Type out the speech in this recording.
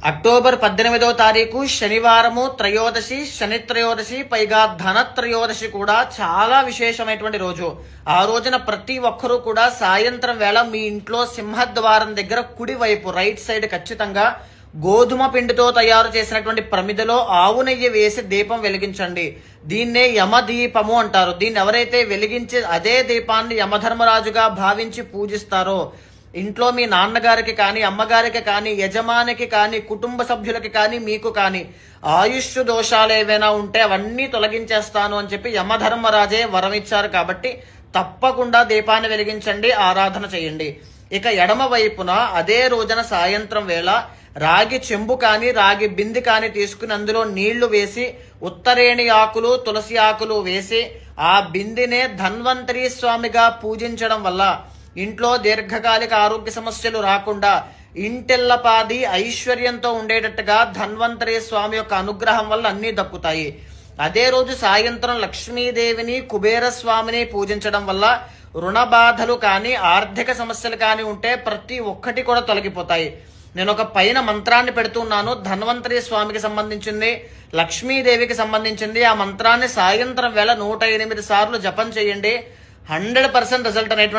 October 18వ తారీఖు శనివారము త్రయోదశి, శని త్రయోదశి, పైగా ధన త్రయోదశి కూడా చాలా విశేషమైనటువంటి రోజు. ఆ రోజున ప్రతి ఒక్కరూ కూడా సాయంత్రం వేళ మీ ఇంట్లో సింహద్వారం దగ్గర కుడి వైపు రైట్ సైడ్ ఖచ్చితంగా గోధుమ పిండితో తయారు చేసినటువంటి ప్రమిదలో ఆవు నెయ్యి వేసి దీపం వెలిగించండి. దీన్నే యమదీపము అంటారు. దీన్ని ఎవరైతే వెలిగించి అదే దీపాన్ని యమధర్మరాజుగా భావించి పూజిస్తారో, ఇంట్లో మీ నాన్నగారికి కానీ, అమ్మగారికి కానీ, యజమానికి కానీ, కుటుంబ సభ్యులకి కానీ, మీకు కానీ ఆయుష్ దోషాలు ఏవైనా ఉంటే అవన్నీ తొలగించేస్తాను అని చెప్పి యమధర్మరాజే వరం ఇచ్చారు. కాబట్టి తప్పకుండా దీపాన్ని వెలిగించండి, ఆరాధన చేయండి. ఇక ఎడమ వైపున అదే రోజున సాయంత్రం వేళ రాగి చెంబు కానీ, రాగి బింది కానీ తీసుకుని అందులో నీళ్లు వేసి ఉత్తరేణి ఆకులు, తులసి ఆకులు వేసి ఆ బిందినే ధన్వంతరి స్వామిగా పూజించడం వల్ల ఇంట్లో దీర్ఘకాలిక ఆరోగ్య సమస్యలు రాకుండా ఇంటెల్లపాది ఐశ్వర్యంతో ఉండేటట్టుగా ధన్వంతరి స్వామి యొక్క అనుగ్రహం వల్ల అన్నీ దక్కుతాయి. అదే రోజు సాయంత్రం లక్ష్మీదేవిని, కుబేర స్వామిని పూజించడం వల్ల రుణ బాధలు కానీ, ఆర్థిక సమస్యలు కానీ ఉంటే ప్రతి ఒక్కటి కూడా తొలగిపోతాయి. నేను ఒక పైన మంత్రాన్ని పెడుతున్నాను, ధన్వంతరి స్వామికి సంబంధించింది, లక్ష్మీదేవికి సంబంధించింది. ఆ మంత్రాన్ని సాయంత్రం వేళ 108 సార్లు జపం చేయండి. 100% రిజల్ట్ అనేటువంటి